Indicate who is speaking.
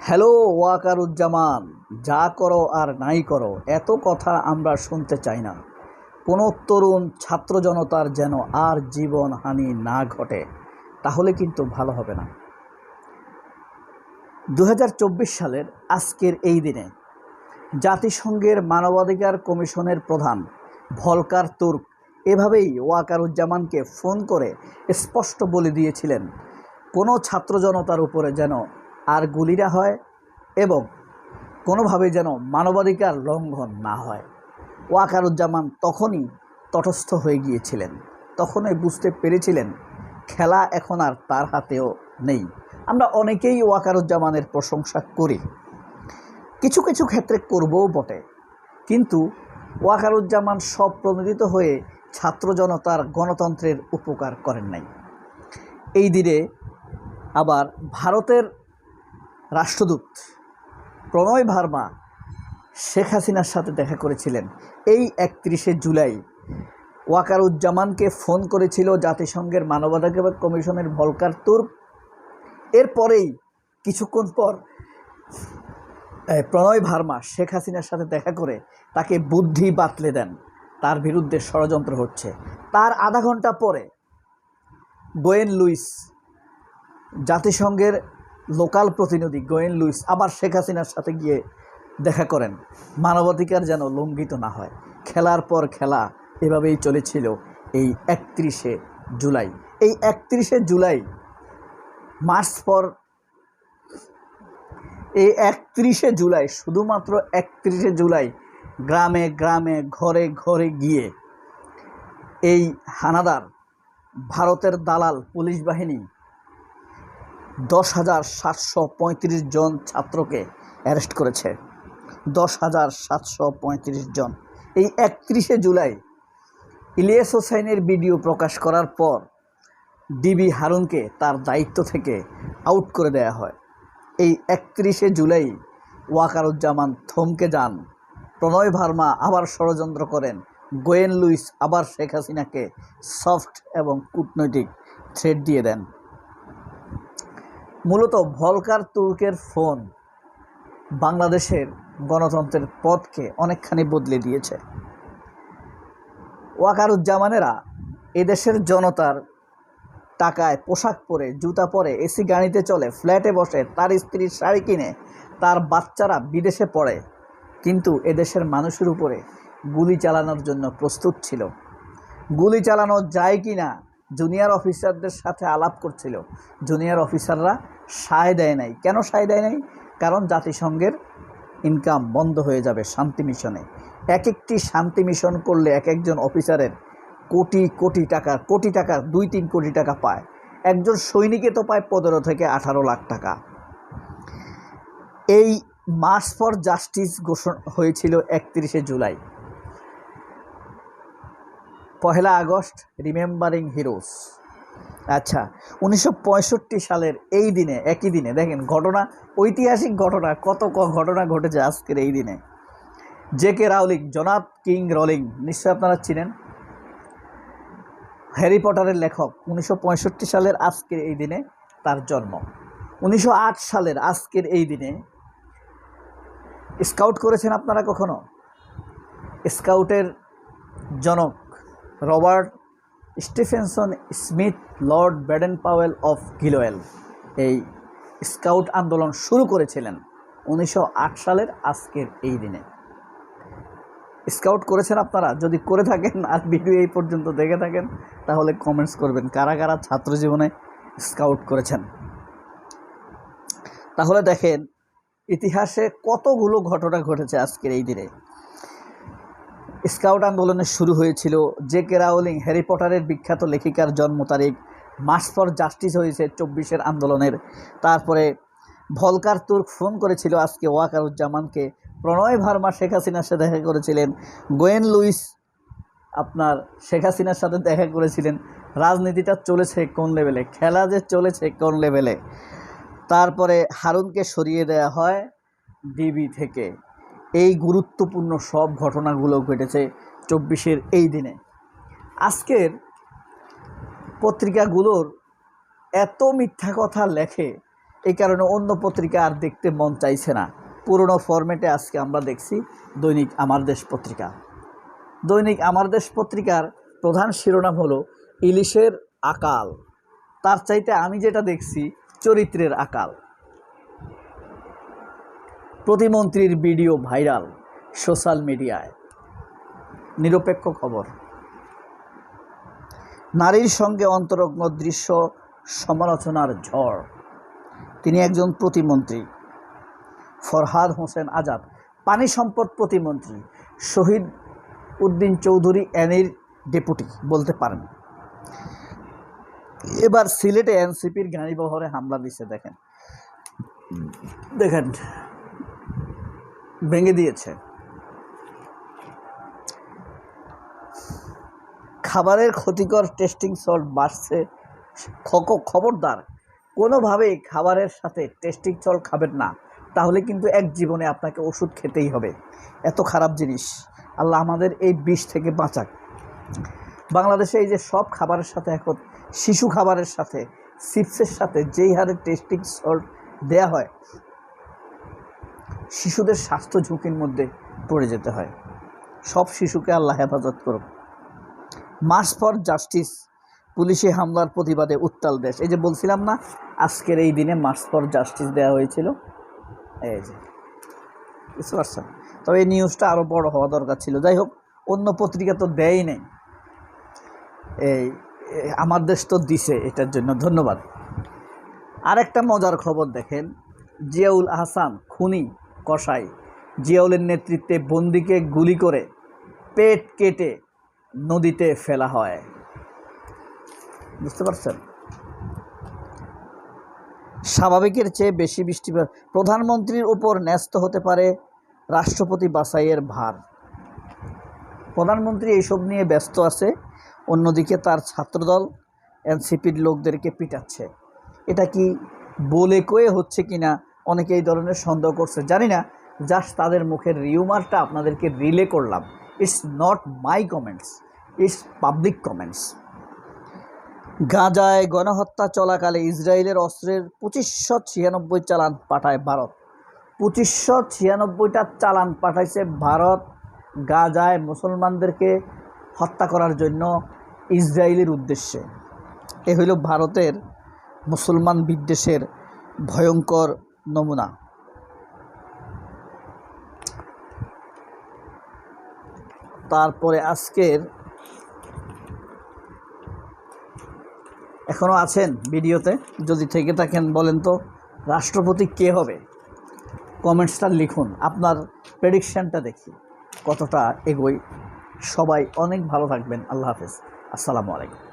Speaker 1: Hello Wakeruzzaman, যা করো আর নাই করো এত কথা আমরা শুনতে চাই না। কোনো তরুণ ছাত্র জনতার যেন আর জীবনহানি না ঘটে, তাহলে কিন্তু ভালো হবে না। 2024 সালের আজকের এই দিনে জাতিসংঘের মানবাধিকার কমিশনের প্রধান ভলকার তুর্ক এভাবেই ওয়াকারুজ্জামানকে ফোন করে স্পষ্ট বলে দিয়েছিলেন, কোনো ছাত্র জনতার উপরে যেন আর গুলি না হয় এবং কোনোভাবে যেন মানবাধিকার লঙ্ঘন না হয়। ওয়াকারুজ্জামান তখনই তটস্থ হয়ে গিয়েছিলেন, তখনই বুঝতে পেরেছিলেন খেলা এখন আর তার হাতেও নেই। আমরা অনেকেই ওয়াকারুজ্জামানের প্রশংসা করি, কিছু কিছু ক্ষেত্রে করবও বটে, কিন্তু ওয়াকারুজ্জামান সব প্রণোদিত হয়ে ছাত্র জনতার গণতন্ত্রের উপকার করেন নাই। এই দিনে আবার ভারতের রাষ্ট্রদূত প্রণয় ভার্মা শেখ হাসিনার সাথে দেখা করেছিলেন। এই 31শে জুলাই ওয়াকারুজ্জামানকে ফোন করেছিল জাতিসংঘের মানবাধিকার কমিশনের ভলকার তুর্ক। এরপরেই কিছুক্ষণ পর প্রণয় ভার্মা শেখ হাসিনার সাথে দেখা করে তাকে বুদ্ধি বাতলে দেন, তার বিরুদ্ধে ষড়যন্ত্র হচ্ছে। তার আধা ঘন্টা পরে গোয়েন লুইস, জাতিসংঘের লোকাল প্রতিনিধি গোয়েন লুইস আবার শেখ হাসিনার সাথে গিয়ে দেখা করেন, মানবাধিকার যেন লঙ্ঘিত না হয়। খেলার পর খেলা এভাবেই চলেছিল এই 31শে জুলাই। এই 31শে জুলাই মার্চ পর এই 31শে জুলাই, শুধুমাত্র 31শে জুলাই গ্রামে গ্রামে ঘরে ঘরে গিয়ে এই হানাদার ভারতের দালাল পুলিশ বাহিনী 10,735 জন ছাত্রকে অ্যারেস্ট করেছে। 10,735 জন। এই 31শে জুলাই ইলিয়াস হোসাইনের ভিডিও প্রকাশ করার পর ডিবি হারুনকে তার দায়িত্ব থেকে আউট করে দেয়া হয়। এই 31শে জুলাই ওয়াকারুজ্জামান থমকে যান, প্রণয় ভার্মা আবার ষড়যন্ত্র করেন, গোয়েন লুইস আবার শেখ হাসিনাকে সফট এবং কূটনৈতিক থ্রেট দিয়ে দেন। মূলত ভলকার তুর্কের ফোন বাংলাদেশের গণতন্ত্রের পথকে অনেকখানি বদলে দিয়েছে। ওয়াকারুজ্জামানেরা এদেশের জনতার টাকায় পোশাক পরে, জুতা পরে, এসি গাড়িতে চলে, ফ্ল্যাটে বসে, তার স্ত্রীর শাড়ি কিনে, তার বাচ্চারা বিদেশে পড়ে, কিন্তু এদেশের মানুষের উপরে গুলি চালানোর জন্য প্রস্তুত ছিল। গুলি চালানো যায় কি না জুনিয়র অফিসারদের সাথে আলাপ করছিল। জুনিয়র অফিসাররা সায় দেয় নাই। কেন সায় দেয় নাই? কারণ জাতিসংঘের ইনকাম বন্ধ হয়ে যাবে শান্তি মিশনে। একটি শান্তি মিশন করলে একজন অফিসারের কোটি কোটি টাকা 2-3 কোটি টাকা পায়। একজন সৈনিকে তো পায় 15 থেকে 18 লাখ টাকা। এই মার্চ ফর জাস্টিস ঘোষণা হয়েছিল 31শে জুলাই। 1 August remembering heroes. আচ্ছা, 1965 সালের এই দিনে, একই দিনে দেখেন ঘটনা, ঐতিহাসিক ঘটনা, কত ঘটনা ঘটেছে আজকের এই দিনে। জেকে রাউলিং, জোনাথ কিং রলিং, নিশ্চয়ই আপনারা চিনেন, হ্যারি পটারের লেখক। 1965 সালের আজকের এই দিনে তার জন্ম। 1908 সালের আজকের এই দিনে স্কাউট করেছেন আপনারা কখনো? স্কাউটের জনক Robert Stephenson Smyth Lord Baden Powell of Gilwell এই স্কাউট আন্দোলন শুরু করেছিলেন 1908 সালের আজকের এই দিনে। স্কাউট করেছেন আপনারা? যদি করে থাকেন আর ভিডিও এই পর্যন্ত দেখে থাকেন, তাহলে কমেন্টস করবেন কারা কারা ছাত্র জীবনে স্কাউট করেছেন। তাহলে দেখেন ইতিহাসে কতগুলো ঘটনা ঘটেছে আজকের এই দিনে। স্কাউট আন্দোলনের শুরু হয়েছিল। জেকে রাউলিং, হ্যারি পটারের বিখ্যাত লেখিকার জন্ম তারিখ। মার্চ ফর জাস্টিস হয়েছে 24-এর আন্দোলনের। তারপরে ভলকার তুর্ক ফোন করেছিল আজকে ওয়াকারুজ্জামানকে। প্রণয় ভার্মা শেখ হাসিনার সাথে দেখা করেছিলেন। গোয়েন লুইস আপনার শেখ হাসিনার সাথে দেখা করেছিলেন। রাজনীতিটা চলেছে কোন লেভেলে, খেলা যে চলেছে কোন লেভেলে। তারপরে হারুনকে সরিয়ে দেওয়া হয় ডিবি থেকে। এই গুরুত্বপূর্ণ সব ঘটনাগুলো ঘটেছে 24-এর এই দিনে। আজকের পত্রিকাগুলোর এত মিথ্যা কথা লেখে এই কারণে অন্য পত্রিকা আর দেখতে মন চাইছে না। পুরনো ফরম্যাটে আজকে আমরা দেখছি দৈনিক আমার দেশ পত্রিকা। দৈনিক আমার দেশ পত্রিকার প্রধান শিরোনাম হলো ইলিশের আকাল। তার চাইতে আমি যেটা দেখছি চরিত্রের আকাল। প্রতিমন্ত্রীর ভিডিও ভাইরাল সোশ্যাল মিডিয়ায়। নিরপেক্ষ খবর। নারীর সঙ্গে অন্তরঙ্গ দৃশ্য সমালোচনার ঝড়। তিনি একজন প্রতিমন্ত্রী, ফরহাদ হোসেন আজাদ, পানি সম্পদ প্রতিমন্ত্রী, শহীদ উদ্দিন চৌধুরী এনির ডেপুটি বলতে পারেন। এবার সিলেটে এনসিপির গাড়িবহরে হামলা দিচ্ছে। দেখেন দেখেন ভেঙে দিয়েছে। খাবারের ক্ষতিকর টেস্টিং সল্ট বাড়ছে। খবরদার, কোনোভাবেই খাবারের সাথে টেস্টিং সল্ট খাবেন না, তাহলে কিন্তু এক জীবনে আপনাকে ওষুধ খেতেই হবে। এত খারাপ জিনিস। আল্লাহ আমাদের এই বিষ থেকে বাঁচাক। বাংলাদেশে এই যে সব খাবারের সাথে এখন শিশু খাবারের সাথে চিপসের সাথে যেই হারে টেস্টিং সল্ট দেয়া হয়, শিশুদের স্বাস্থ্য ঝুঁকির মধ্যে পড়ে যেতে হয়। সব শিশুকে আল্লাহ হেফাজত করুক। মার্চ ফর জাস্টিস, পুলিশি হামলার প্রতিবাদে উত্তাল দেশ। এই যে বলছিলাম না, আজকের এই দিনে মার্চ ফর জাস্টিস দেওয়া হয়েছিল। এই যে বুঝতে পারছেন। তবে এই নিউজটা আরও বড় হওয়া দরকার ছিল। যাই হোক, অন্য পত্রিকা তো দেয়ই নেই, এই আমার দেশ তো দিছে, এটার জন্য ধন্যবাদ। আরেকটা মজার খবর দেখেন, জিয়াউল আহসান খুনি কসাই। জিয়াউলের নেতৃত্বে বন্দীকে গুলি করে পেট কেটে নদীতে ফেলা হয়। বুঝতে পারছেন। স্বাভাবিকের চেয়ে বেশি বৃষ্টিপাত, প্রধানমন্ত্রীর উপর ন্যস্ত হতে পারে রাষ্ট্রপতি বাছাইয়ের ভার। প্রধানমন্ত্রী এইসব নিয়ে ব্যস্ত আছে, অন্যদিকে তার ছাত্রদল এনসিপির লোকদেরকে পিটাচ্ছে। এটা কি বলে কয়ে হচ্ছে কিনা অনেকে এই ধরনের সন্দেহ করছে, জানি না। জাস্ট তাদের মুখের রিউমারটা আপনাদেরকে রিলে করলাম। It's not my comments, it's public comments. গাজায় গণহত্যা চলাকালে ইসরায়েলের অস্ত্রের 2596 চালান পাঠায় ভারত। 2596টা চালান পাঠাইছে ভারত গাজায় মুসলমানদেরকে হত্যা করার জন্য ইসরায়েলের উদ্দেশ্যে। এ হইল ভারতের মুসলমান বিদ্বেষের ভয়ঙ্কর নমুনা। তারপরে আজকের, এখনও আছেন ভিডিওতে? যদি থেকে থাকেন বলেন তো রাষ্ট্রপতি কে হবে? কমেন্টসটা লিখুন, আপনার প্রেডিকশানটা দেখি কতটা এগোয়। সবাই অনেক ভালো থাকবেন। আল্লাহ হাফেজ, আসসালামু আলাইকুম।